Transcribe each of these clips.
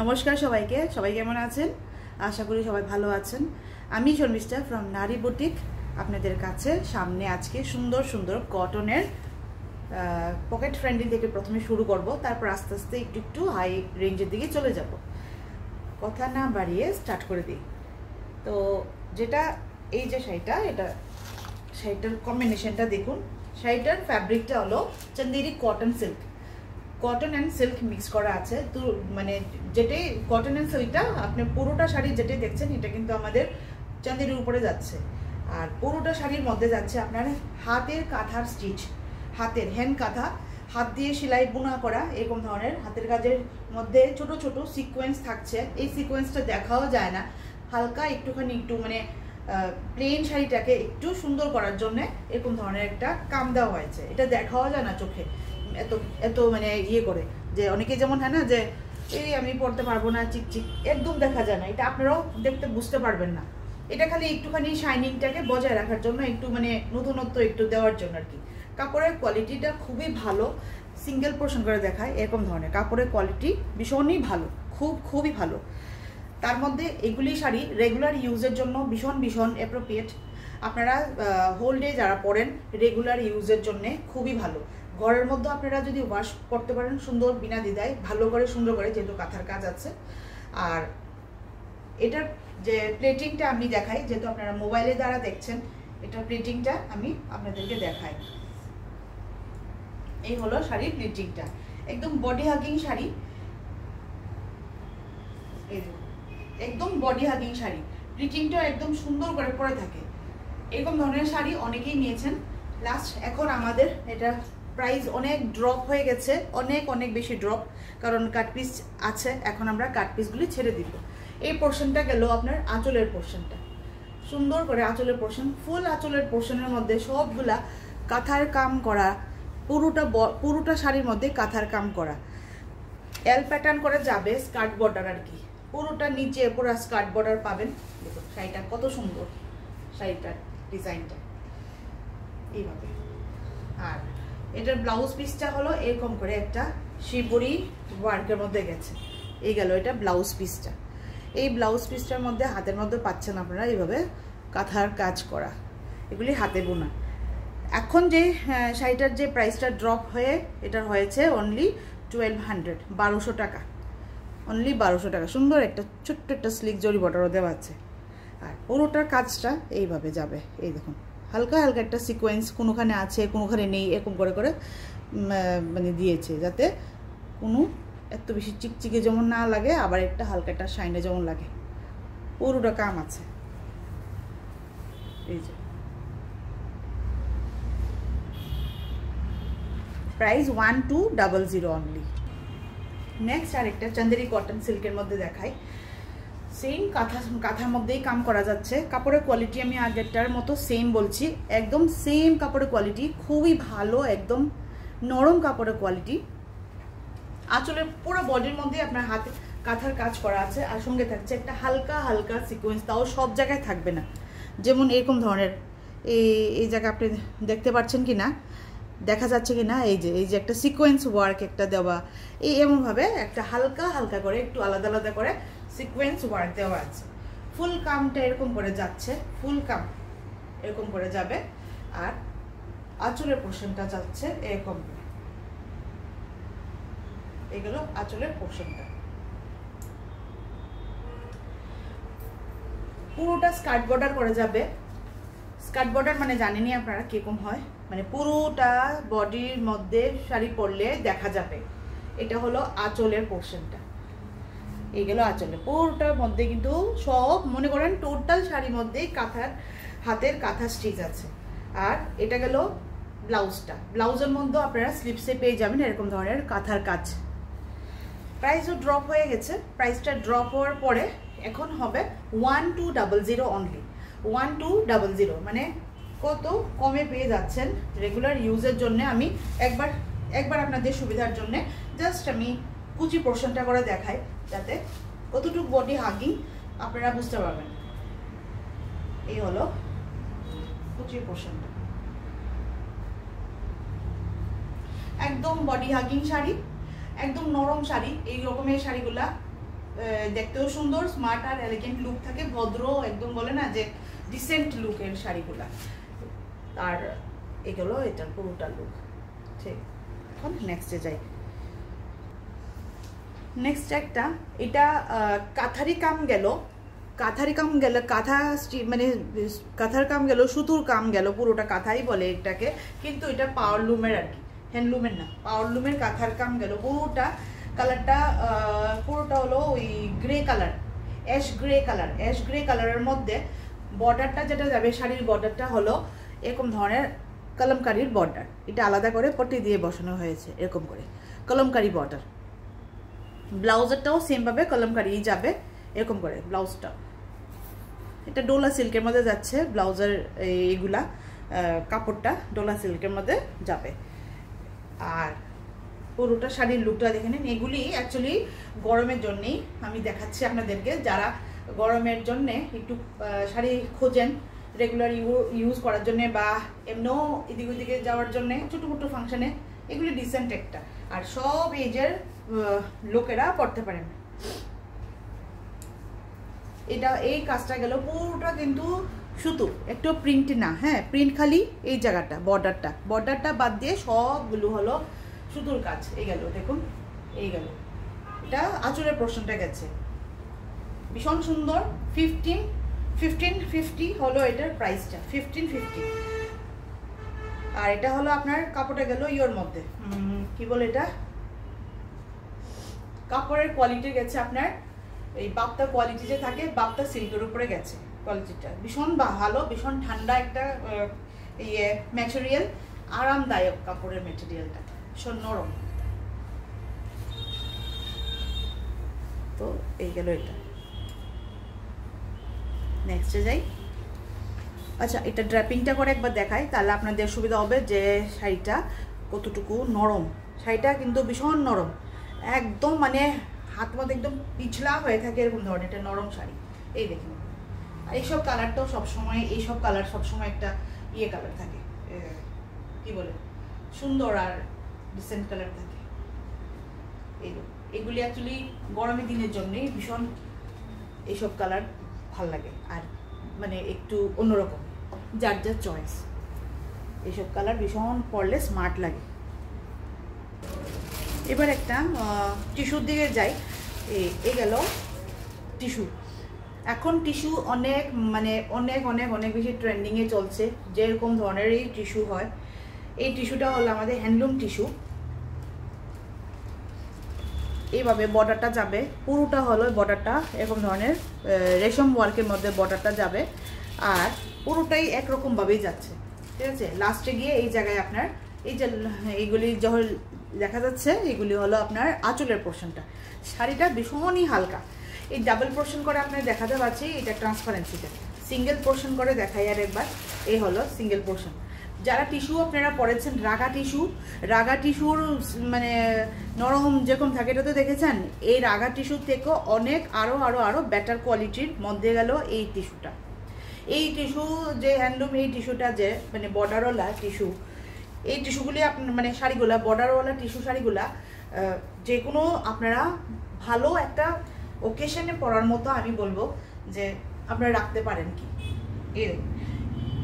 নমস্কার সবাইকে, সবাই কেমন আছেন? আশা করি সবাই ভালো আছেন। আমি শর্মিষ্ঠা ফ্রম নারী বুটিক আপনাদের কাছে সামনে আজকে সুন্দর সুন্দর কটনের পকেট ফ্রেন্ডলি থেকে প্রথমে শুরু করব, তারপর আস্তে আস্তে একটু একটু হাই রেঞ্জের দিকে চলে যাব। কথা না বাড়িয়ে স্টার্ট করে দিই। তো যেটা এই যে শাড়িটা, এটা শাড়িটার কম্বিনেশনটা দেখুন। শাড়িটার ফ্যাব্রিকটা হলো Chanderi cotton silk, cotton and silk mix করা আছে। তো মানে যেটাই কটন অ্যান্ড সিল্কটা আপনি পুরোটা শাড়ি যেটাই দেখছেন এটা কিন্তু আমাদের চাঁদেরির উপরে যাচ্ছে। আর পুরোটা শাড়ির মধ্যে যাচ্ছে আপনার হাতের কাঁথার স্টিচ, হাতের হ্যান্ড কাঁথা, হাত দিয়ে সেলাই বোনা করা এরকম ধরনের হাতের কাজের মধ্যে ছোট ছোট সিকোয়েন্স থাকছে। এই সিকোয়েন্সটা দেখাও যায় না, হালকা একটুখানি একটু মানে প্লেন শাড়িটাকে একটু সুন্দর করার জন্য এরকম ধরনের একটা কাম দেওয়া হয়েছে। এটা দেখাও যায় না চোখে, এত এত মানে ইয়ে করে যে অনেকে যেমন হয় না যে এই আমি পড়তে পারবো না, চিকচিক, একদম দেখা যায় না। এটা আপনারাও দেখতে বুঝতে পারবেন না। এটা খালি একটুখানি শাইনিংটাকে বজায় রাখার জন্য, একটু মানে নতুনত্ব একটু দেওয়ার জন্য আর কি। কাপড়ের কোয়ালিটিটা খুবই ভালো, সিঙ্গেল পোর্শন করে দেখায় এরকম ধরনের কাপড়ের কোয়ালিটি ভীষণই ভালো, খুবই ভালো। তার মধ্যে এগুলি শাড়ি রেগুলার ইউজের জন্য ভীষণ ভীষণ অ্যাপ্রোপ্রিয়েট। আপনারা হোল ডে যারা পরেন রেগুলার ইউজের জন্য খুবই ভালো। ঘরের মধ্যে আপনারা যদি ওয়াশ করতে পারেন সুন্দর বিনা দ্বিধায়, ভালো করে সুন্দর করে, যেহেতু কাঁথার কাজ আছে। আর এটার যে প্লেটিংটা আমি দেখাই, যেহেতু আপনারা মোবাইলের দ্বারা দেখছেন, এটার প্লেটিংটা আমি আপনাদেরকে দেখাই। এই হলো শাড়ির প্লেটিংটা, একদম বডি হাগিং শাড়ি, এই একদম বডি হাগিং শাড়ি। প্লেটিংটা একদম সুন্দর করে পরে থাকে। এরকম ধরনের শাড়ি অনেকেই নিয়েছেন লাস্ট। এখন আমাদের এটা প্রাইস অনেক ড্রপ হয়ে গেছে, অনেক বেশি ড্রপ, কারণ কাট পিস আছে। এখন আমরা কাট পিসগুলি ছেড়ে দিব। এই পোর্শনটা গেল আপনার আঁচলের পোর্শনটা, সুন্দর করে আঁচলের পোর্শন, ফুল আঁচলের পোর্শনের মধ্যে সবগুলা কাঁথার কাম করা, পুরোটা শাড়ির মধ্যে কাঁথার কাম করা, এল প্যাটার্ন করে যাবে, স্কার্ট বর্ডার আর কি। পুরোটা নিচে পুরো স্কার্ট বর্ডার পাবেন। দেখুন শাড়িটা কত সুন্দর, শাড়িটার ডিজাইনটা এইভাবে। আর এটার ব্লাউজ পিসটা হলো এরকম করে একটা শিবরি ওয়ার্কের মধ্যে গেছে। এই গেল এটা ব্লাউজ পিসটা। এই ব্লাউজ পিসটার মধ্যে হাতের মধ্যে পাচ্ছেন আপনারা এইভাবে কাঁথার কাজ করা, এগুলি হাতে বোনা। এখন যে শাড়িটার যে প্রাইসটা ড্রপ হয়ে এটার হয়েছে অনলি 1200, 1200 টাকা, অনলি 1200 টাকা। সুন্দর একটা ছোট্ট একটা স্লিক জরি বর্ডারও দেওয়া আছে। আর পুরোটার কাজটা এইভাবে যাবে। এই দেখুন হালকা হালকা একটা সিকোয়েন্স কোনোখানে আছে কোনোখানে নেই, এরকম করে করে মানে দিয়েছে, যাতে কোনো এত বেশি চিকচিকে যেমন না লাগে, আবার একটা হালকা একটা শাইনে যেমন লাগে। পুরোটা কাম আছে। এই যে প্রাইস 1200 অনলি। নেক্সট আরেকটা চন্দেরি কটন সিল্কের মধ্যে দেখাই। সেম কাঁথার মধ্যেই কাম করা যাচ্ছে। কাপড়ের কোয়ালিটি আমি আগেরটার মতো সেম বলছি, একদম সেম কাপড়ের কোয়ালিটি, খুবই ভালো, একদম নরম কাপড়ের কোয়ালিটি। আঁচলের পুরো বডির মধ্যে আপনার হাতে কাঁথার কাজ করা আছে। আর সঙ্গে থাকছে একটা হালকা হালকা সিকোয়েন্স, তাও সব জায়গায় থাকবে না। যেমন এরকম ধরনের এই জায়গা আপনি দেখতে পাচ্ছেন কি না, দেখা যাচ্ছে কি না, এই যে একটা সিকোয়েন্স ওয়ার্ক একটা দেওয়া, এমনভাবে একটা হালকা হালকা করে একটু আলাদা আলাদা করে সিকোয়েন্স ওয়ার্ক দেওয়া আছে। ফুল কামটা এরকম করে যাচ্ছে, ফুল কাম এরকম করে যাবে। আর আঁচলের পোর্শনটা যাচ্ছে এরকম। এগুলো আঁচলের পোর্শনটা পুরোটা স্কার্ট বর্ডার করে যাবে। স্কার্ট বর্ডার মানে জানেনই আপনারা কিরকম হয়, মানে পুরোটা বডির মধ্যে শাড়ি পরলে দেখা যাবে। এটা হলো আঁচলের পোর্শনটা। এই গেল আঁচলে, পুরোটার মধ্যে কিন্তু সব মনে করেন টোটাল শাড়ির মধ্যেই কাঁথার হাতের কাঁথা স্টিচ আছে। আর এটা গেল ব্লাউজটা, ব্লাউজের মধ্যে আপনারা স্লিপসে পেয়ে যাবেন এরকম ধরনের কাঁথার কাজ। প্রাইসও ড্রপ হয়ে গেছে। প্রাইসটা ড্রপ হওয়ার পরে এখন হবে 1200 অনলি। 1200 মানে কত কমে পেয়ে যাচ্ছেন রেগুলার ইউজের জন্য। আমি একবার আপনাদের সুবিধার জন্য জাস্ট আমি কুচি পোর্শনটা করে দেখাই, যাতে কতটুকু বডি হাগিং আপনারা বুঝতে পারবেন। এই হলো কুচি পোর্শনটা, একদম বডি হাগিং শাড়ি, একদম নরম শাড়ি। এই রকমের শাড়িগুলা দেখতেও সুন্দর, স্মার্ট আর এলিগেন্ট লুক থাকে, ভদ্র একদম, বলে না যে ডিসেন্ট লুকের শাড়িগুলা। আর এগুলো এটার পুরোটা লুক। ঠিক, এখন নেক্সটে যাই। নেক্সট একটা, এটা কাঁথারি কাম গেল, কাঁথারি কাম গেল, কাঁথা মানে কাঁথার কাম গেল, সুতুর কাম গেল, পুরোটা কাঁথাই বলে এটাকে, কিন্তু এটা পাওয়ারলুমের আর কি, হ্যান্ডলুমের না, পাওয়ারলুমের কাঁথার কাম গেল পুরোটা। কালারটা পুরোটা হলো ওই grey colour, ash grey colour. Ash grey কালারের মধ্যে বর্ডারটা যেটা যাবে, শাড়ির বর্ডারটা হলো এরকম ধরনের কলমকারির বর্ডার। এটা আলাদা করে পট্টি দিয়ে বসানো হয়েছে এরকম করে কলমকারি বর্ডার। ব্লাউজারটাও সেমভাবে কলমকারিই যাবে এরকম করে ব্লাউজটা। এটা ডোলা সিল্কের মধ্যে যাচ্ছে ব্লাউজের, এইগুলা কাপড়টা ডোলা সিল্কের মধ্যে যাবে। আর পুরোটা শাড়ির লুকটা দেখে নিন। এগুলি অ্যাকচুয়ালি গরমের জন্যেই আমি দেখাচ্ছি আপনাদেরকে, যারা গরমের জন্যে একটু শাড়ি খোঁজেন রেগুলার ইউজ করার জন্যে, বা এমনিও এদিক ওদিকে যাওয়ার জন্যে, ছোটো মোটো ফাংশনে এগুলি ডিসেন্ট একটা। আর সব এজের লোকেরা পড়তে পারেন। এটা এই কাজটা গেল পুরোটা কিন্তু সুতো, একটু প্রিন্ট না, হ্যাঁ প্রিন্ট খালি এই জায়গাটা, বর্ডারটা বাদ দিয়ে সবগুলো হলো সুতোর কাজ। এই গেল, দেখুন এই গেল, এটা আঁচলের পোরশনটা গেছে, ভীষণ সুন্দর। 1550 হলো এটার প্রাইসটা, 1550। আর এটা হলো আপনার কাপড়টা গেল ইয়োর মধ্যে, কি বলে এটা, কাপড়ের কোয়ালিটি গেছে আপনার এই বাপ্তা কোয়ালিটি যে থাকে, বাপ্তা সিল্কের উপরে গেছে কোয়ালিটিটা, ভীষণ ভালো, ভীষণ ঠান্ডা একটা ইয়ে ম্যাটেরিয়াল, আরামদায়ক কাপড়ের ম্যাটেরিয়ালটা, ভীষণ নরম। তো এই গেল এটা। নেক্সটে যাই। আচ্ছা, এটা ড্র্যাপিংটা করে একবার দেখাই, তাহলে আপনাদের সুবিধা হবে যে শাড়িটা কতটুকু নরম। শাড়িটা কিন্তু ভীষণ নরম, একদম মানে হাত মধ্যে একদম পিছলা হয়ে থাকে এরকম ধরনের একটা নরম শাড়ি। এই দেখুন, আর এইসব কালারটাও সবসময়, এইসব কালার সবসময় একটা ইয়ে কালার থাকে, কি বলে, সুন্দর আর ডিসেন্ট কালার থাকে। এগুলি অ্যাকচুয়ালি গরমের দিনের জন্যই ভীষণ এইসব কালার ভাল লাগে, আর মানে একটু অন্যরকম, যার যার চয়েস। এইসব কালার ভীষণ পরলে স্মার্ট লাগে। এবার একটা টিস্যুর দিকে যাই। এই গেল টিস্যু। এখন টিস্যু অনেক মানে অনেক অনেক অনেক বেশি ট্রেন্ডিংয়ে চলছে, যেরকম ধরনের এই টিস্যু হয়। এই টিস্যুটা হলো আমাদের হ্যান্ডলুম টিস্যু। এইভাবে বর্ডারটা যাবে, পুরোটা হলো বর্ডারটা এরকম ধরনের রেশম ওয়ার্কের মধ্যে বর্ডারটা যাবে, আর পুরোটাই একরকমভাবেই যাচ্ছে, ঠিক আছে। লাস্টে গিয়ে এই জায়গায় আপনার এই যে এইগুলি যখন দেখা যাচ্ছে, এগুলি হলো আপনার আঁচলের পোর্শনটা। শাড়িটা ভীষণই হালকা। এই ডাবল পোর্শন করে আপনার দেখাতে পাচ্ছি, এটা ট্রান্সপারেন্সিটা। সিঙ্গেল পোর্শন করে দেখাই আর একবার, এই হলো সিঙ্গেল পোর্শন। যারা টিস্যু আপনারা পরেছেন, রাগা টিস্যুর মানে নরম যেরকম থাকে, এটা তো দেখেছেন। এই রাগা টিস্যু থেকেও অনেক আরও বেটার কোয়ালিটির মধ্যে গেল এই টিস্যুটা। এই টিস্যু যে হ্যান্ডলুম, এই টিস্যুটা যে মানে বর্ডারওয়ালা টিস্যু, এই টিস্যুগুলি আপনার মানে শাড়িগুলা, বর্ডারওয়ালা টিস্যু শাড়িগুলা যে কোনো আপনারা ভালো একটা ওকেশনে পরার মতো আমি বলবো যে আপনারা রাখতে পারেন। কি এই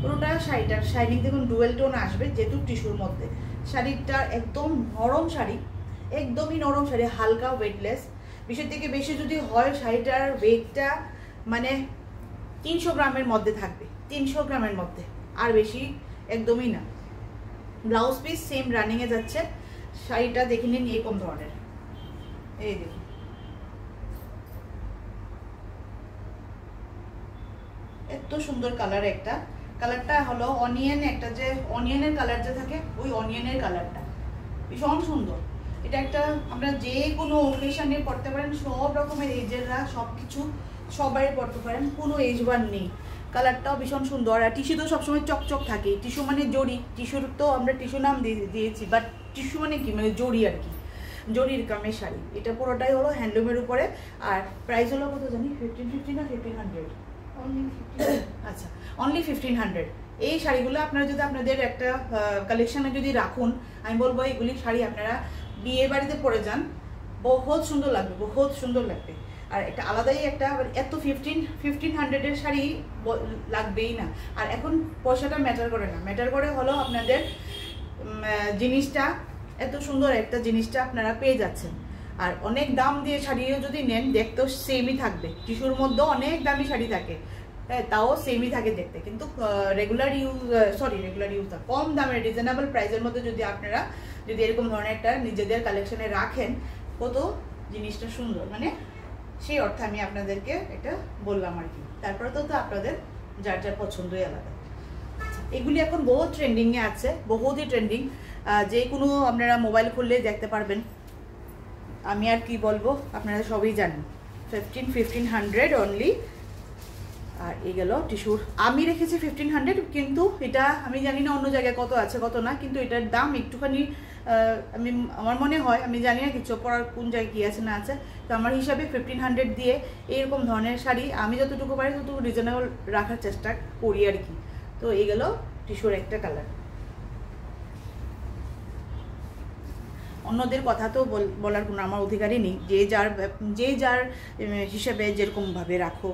পুরোটা শাড়িটার শাইনিং দেখুন, ডুয়েল টোন আসবে যেহেতু টিস্যুর মধ্যে। শাড়িটা একদম নরম শাড়ি, একদমই নরম শাড়ি, হালকা ওয়েটলেস। বেশি থেকে বেশি যদি হয় শাড়িটার ওয়েটটা মানে 300 গ্রামের মধ্যে থাকবে, 300 গ্রামের মধ্যে, আর বেশি একদমই না। ব্লাউজ পিস সেম রানিংয়ে যাচ্ছে। শাড়িটা দেখে নিন এরকম ধরনের, এই দেখুন এত সুন্দর কালার। একটা কালারটা হলো অনিয়ন, একটা যে অনিয়নের কালার যে থাকে, ওই অনিয়নের কালারটা ভীষণ সুন্দর। এটা একটা আমরা যে কোনো ওকেশনে পড়তে পারেন, সব রকমের এজেররা সব কিছু সবাই পড়তে পারেন, কোনো এজ বার নেই। কালারটাও ভীষণ সুন্দর। আর টিস্যু তো সবসময় চকচক থাকে, টিস্যু মানে জড়ি, টিস্যুর তো আমরা টিস্যু নাম দিয়েছি, বাট টিস্যু মানে কি, মানে জড়ি আর কি, জড়ির কামের শাড়ি। এটা পুরোটাই হলো হ্যান্ডলুমের উপরে। আর প্রাইস হলো কত জানি, 1550 না 1500? আচ্ছা, অনলি 1500। এই শাড়িগুলো আপনারা যদি আপনাদের একটা কালেকশানে যদি রাখুন, আমি বলবো এইগুলি শাড়ি আপনারা বিয়ে বাড়িতে পরে যান, বহুত সুন্দর লাগবে, বহুত সুন্দর লাগবে। আর একটা আলাদাই একটা এত 1500-এর শাড়ি লাগবেই না। আর এখন পয়সাটা ম্যাটার করে না, ম্যাটার করে হলো আপনাদের জিনিসটা, এত সুন্দর একটা জিনিসটা আপনারা পেয়ে যাচ্ছেন। আর অনেক দাম দিয়ে শাড়িও যদি নেন দেখতেও সেমই থাকবে, টিস্যুর মধ্যেও অনেক দামি শাড়ি থাকে, তাও সেমই থাকে দেখতে, কিন্তু রেগুলার ইউজ না, কম দামের রিজনেবল প্রাইসের মধ্যে যদি আপনারা যদি এরকম ধরনের একটা নিজেদের কালেকশনে রাখেন, কত জিনিসটা সুন্দর, মানে সেই অর্থে আমি আপনাদেরকে এটা বললাম আর কি। তারপরে তো আপনাদের যার যার পছন্দই আলাদা। এগুলি এখন বহু ট্রেন্ডিংয়ে আছে, বহুতই ট্রেন্ডিং, যে কোনো আপনারা মোবাইল খুললে দেখতে পারবেন। আমি আর কি বলবো, আপনারা সবই জানেন। 1500 অনলি। আর এই গেল টিস্যুর, আমি রেখেছি 1500, কিন্তু এটা আমি জানি না অন্য জায়গায় কত আছে কত না, কিন্তু এটার দাম একটুখানি আমার মনে হয়, আমি জানি না কিছু পড়ার কোন জায়গায় কী আছে না আছে, তো আমার হিসাবে 1500 দিয়ে এইরকম ধরনের শাড়ি আমি যতটুকু পারি ততটুকু রিজনেবল রাখার চেষ্টা করি আর কি। তো এই গেল টিস্যুর একটা কালার। অন্যদের কথা তো বলার কোনো আমার অধিকারই নেই, যে যার হিসাবে যেরকমভাবে রাখো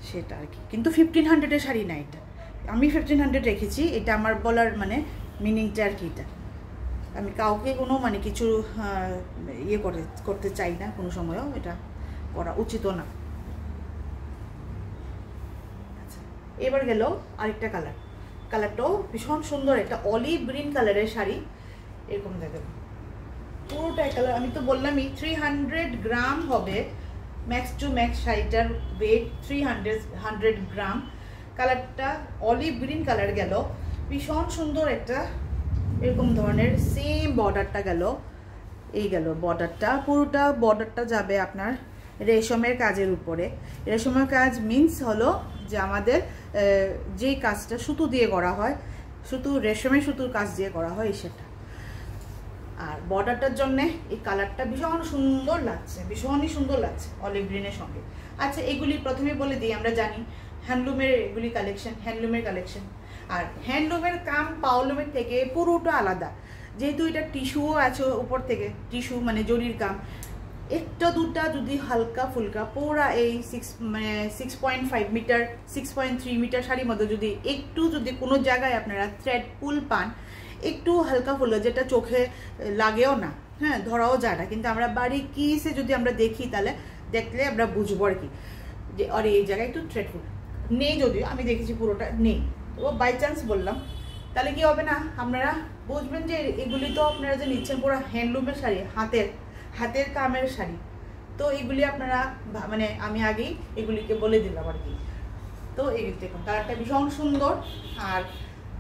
সেটা আর কি। কিন্তু 1500-এর শাড়ি না এটা, আমি 1500 রেখেছি, এটা আমার বলার মানে মিনিংটা আর কি। এটা আমি কাউকে কোনো মানে কিছু ইয়ে করতে চাই না, কোনো সময়ও এটা করা উচিতও না। আচ্ছা, এবার গেল আরেকটা কালার, কালারটাও ভীষণ সুন্দর, একটা অলিভ গ্রিন কালারের শাড়ি, এরকম দেখেন পুরোটাই কালার। আমি তো বললামই 300 গ্রাম হবে ম্যাক্স টু ম্যাক্স, শাড়িটার ওয়েট 300 গ্রাম। কালারটা অলিভ গ্রিন কালার গেল, ভীষণ সুন্দর একটা এরকম ধরনের সেম বর্ডারটা গেল, এই গেল বর্ডারটা, পুরোটা বর্ডারটা যাবে আপনার রেশমের কাজের উপরে। রেশমের কাজ মিন্স হলো যে আমাদের যে কাজটা সুতো দিয়ে করা হয়, রেশমের সুতোর কাজ দিয়ে করা হয় সেটা। আর বর্ডারটার জন্য এই কালারটা ভীষণ সুন্দর লাগছে, ভীষণই সুন্দর লাগছে অলিভ গ্রিনের সঙ্গে। আচ্ছা, এগুলি প্রথমে বলে দিই, আমরা জানি হ্যান্ডলুমের এগুলি কালেকশন, হ্যান্ডলুমের কালেকশন। আর হ্যান্ডলুমের কাম পাওলুমের থেকে পুরোটা আলাদা, যেহেতু এটা টিস্যুও আছে উপর থেকে, টিস্যু মানে জরির কাম। একটা দুটা যদি হালকা ফুলকা পুরা এই 6.5 মিটার 6.3 মিটার শাড়ির মধ্যে যদি কোনো জায়গায় আপনারা থ্রেড পুল পান, একটু হালকা ফুলকা, যেটা চোখে লাগেও না, হ্যাঁ ধরাও যায় না, কিন্তু আমরা বাড়ি কিসে যদি আমরা দেখি তাহলে দেখলে আমরা বুঝবো আর কি যে আরে এই জায়গায় একটু থ্রেড ফুল নেই, যদিও আমি দেখেছি পুরোটা নেই, তো বাই চান্স বললাম, তাহলে কি হবে না, আপনারা বুঝবেন যে এগুলি তো আপনারা যে নিচ্ছেন পুরো হ্যান্ডলুমের শাড়ি, হাতের কামের শাড়ি। তো এগুলি আপনারা মানে আমি আগেই এগুলিকে বলে দিলাম আর কি। তো এই দেখুন কালারটা ভীষণ সুন্দর, আর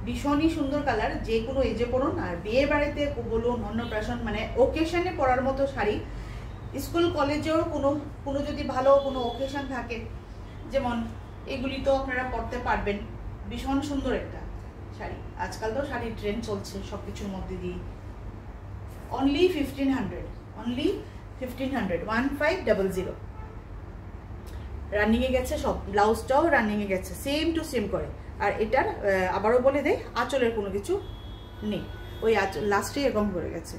ভীষণই সুন্দর কালার, যে কোনো এজে পরুন, আর বিয়ে বাড়িতে বলুন, অন্নপ্রাশন মানে ওকেশনে পরার মতো শাড়ি। স্কুল কলেজেও কোনো যদি ভালো কোনো ওকেশন থাকে, যেমন এগুলি তো আপনারা পরতে পারবেন। ভীষণ সুন্দর একটা শাড়ি, আজকাল তো শাড়ির ট্রেন্ড চলছে সব কিছুর মধ্যে দিয়ে। অনলি 1500, 1500 রানিংয়ে গেছে, সব ব্লাউজটাও রানিংয়ে গেছে, সেম টু সেম করে। আর এটার আবারও বলে দেয়, আঁচলের কোনো কিছু নেই, ওই আঁচল লাস্টে এরকম করে গেছে।